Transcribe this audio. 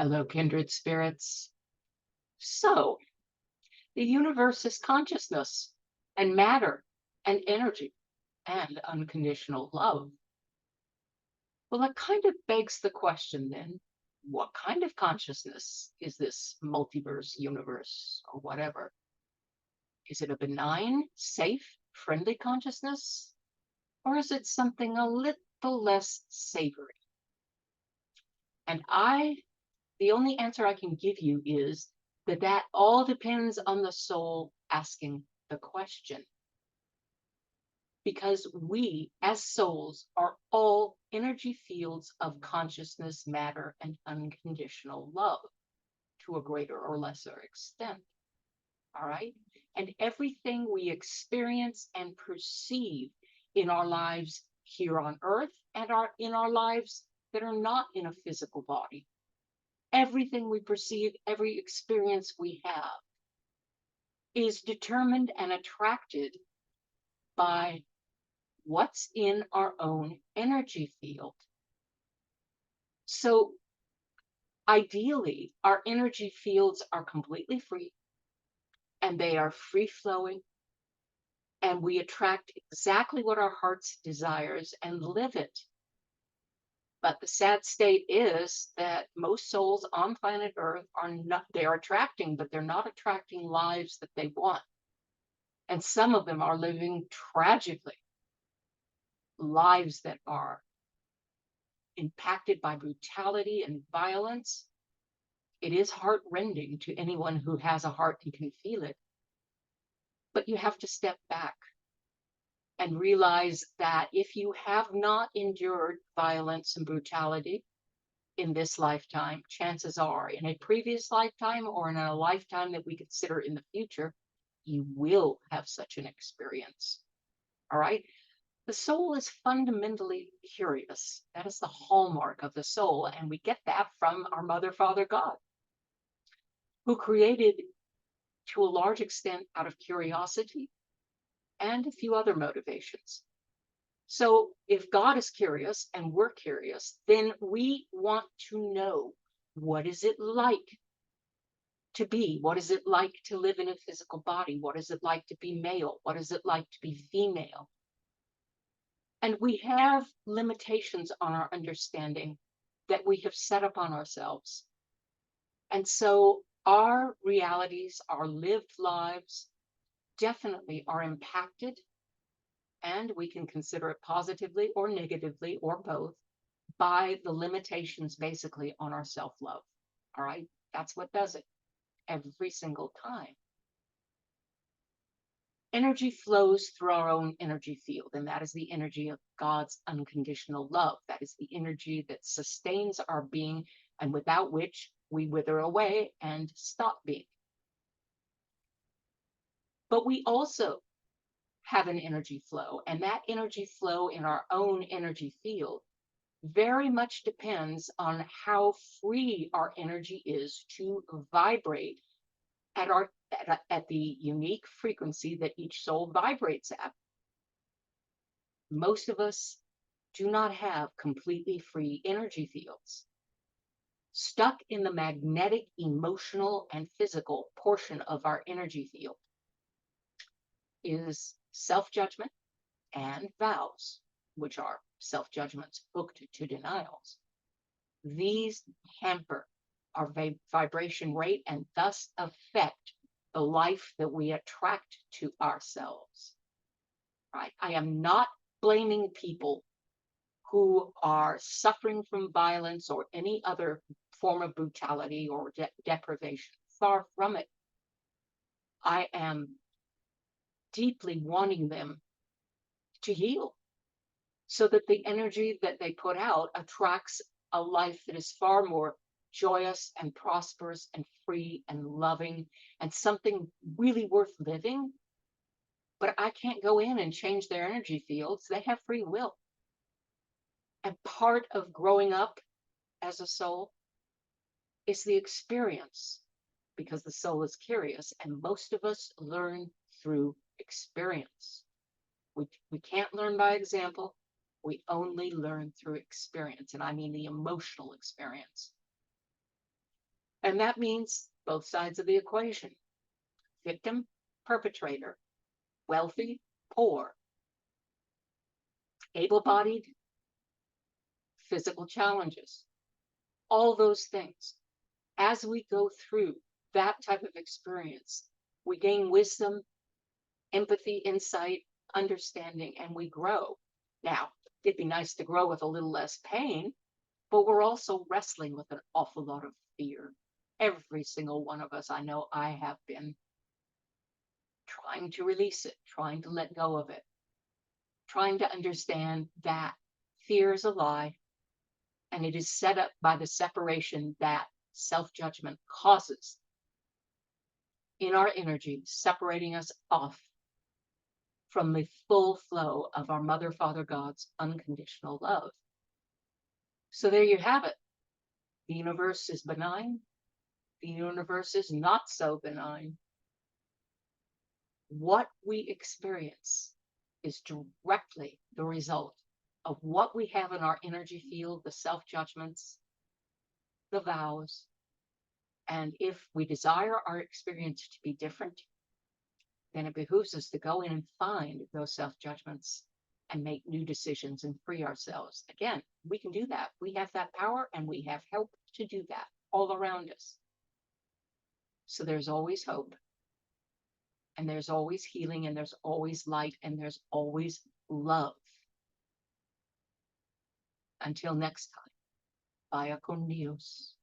Hello, kindred spirits. So, the universe is consciousness and matter and energy and unconditional love. Well, that kind of begs the question then, what kind of consciousness is this multiverse universe or whatever? Is it a benign, safe, friendly consciousness? Or is it something a little less savory? And the only answer I can give you is that all depends on the soul asking the question. Because we, as souls, are all energy fields of consciousness, matter, and unconditional love to a greater or lesser extent. All right? And everything we experience and perceive in our lives here on earth and in our lives that are not in a physical body, everything we perceive, every experience we have is determined and attracted by what's in our own energy field. So ideally, our energy fields are completely free and they are free flowing, and we attract exactly what our heart's desires and live it. But the sad state is that most souls on planet Earth are not, they are attracting, but they're not attracting lives that they want. And some of them are living tragically, lives that are impacted by brutality and violence. It is heartrending to anyone who has a heart and can feel it. But you have to step back and realize that if you have not endured violence and brutality in this lifetime, chances are in a previous lifetime or in a lifetime that we consider in the future, you will have such an experience. All right? The soul is fundamentally curious. That is the hallmark of the soul. And we get that from our Mother, Father, God, who created to a large extent out of curiosity and a few other motivations. So if God is curious and we're curious, then we want to know, what is it like to be? What is it like to live in a physical body? What is it like to be male? What is it like to be female? And we have limitations on our understanding that we have set upon ourselves. And so our realities, our lived lives, definitely are impacted, and we can consider it positively or negatively or both, by the limitations basically on our self-love. All right? That's what does it every single time. Energy flows through our own energy field, and that is the energy of God's unconditional love. That is the energy that sustains our being, and without which we wither away and stop being. But we also have an energy flow, and that energy flow in our own energy field very much depends on how free our energy is to vibrate at the unique frequency that each soul vibrates at. Most of us do not have completely free energy fields. Stuck in the magnetic, emotional, and physical portion of our energy field is self-judgment and vows, which are self-judgments hooked to denials. These hamper our vibration rate and thus affect the life that we attract to ourselves. Right? I am not blaming people who are suffering from violence or any other form of brutality or deprivation. Far from it. I am deeply wanting them to heal so that the energy that they put out attracts a life that is far more joyous and prosperous and free and loving and something really worth living. But I can't go in and change their energy fields. They have free will. And part of growing up as a soul is the experience, because the soul is curious, and most of us learn through experience. We can't learn by example. We only learn through experience, and I mean the emotional experience. And that means both sides of the equation: victim, perpetrator, wealthy, poor, able bodied, physical challenges, all those things. As we go through that type of experience, we gain wisdom, empathy, insight, understanding, and we grow. Now, it'd be nice to grow with a little less pain, but we're also wrestling with an awful lot of fear. Every single one of us, I know I have been trying to release it, trying to let go of it, trying to understand that fear is a lie and it is set up by the separation that self-judgment causes in our energy, separating us off from the full flow of our Mother, Father, God's unconditional love. So there you have it. The universe is benign. The universe is not so benign. What we experience is directly the result of what we have in our energy field, the self-judgments, the vows. And if we desire our experience to be different, then it behooves us to go in and find those self-judgments and make new decisions and free ourselves. Again, we can do that. We have that power and we have help to do that all around us. So there's always hope. And there's always healing, and there's always light, and there's always love. Until next time, vaya con Dios.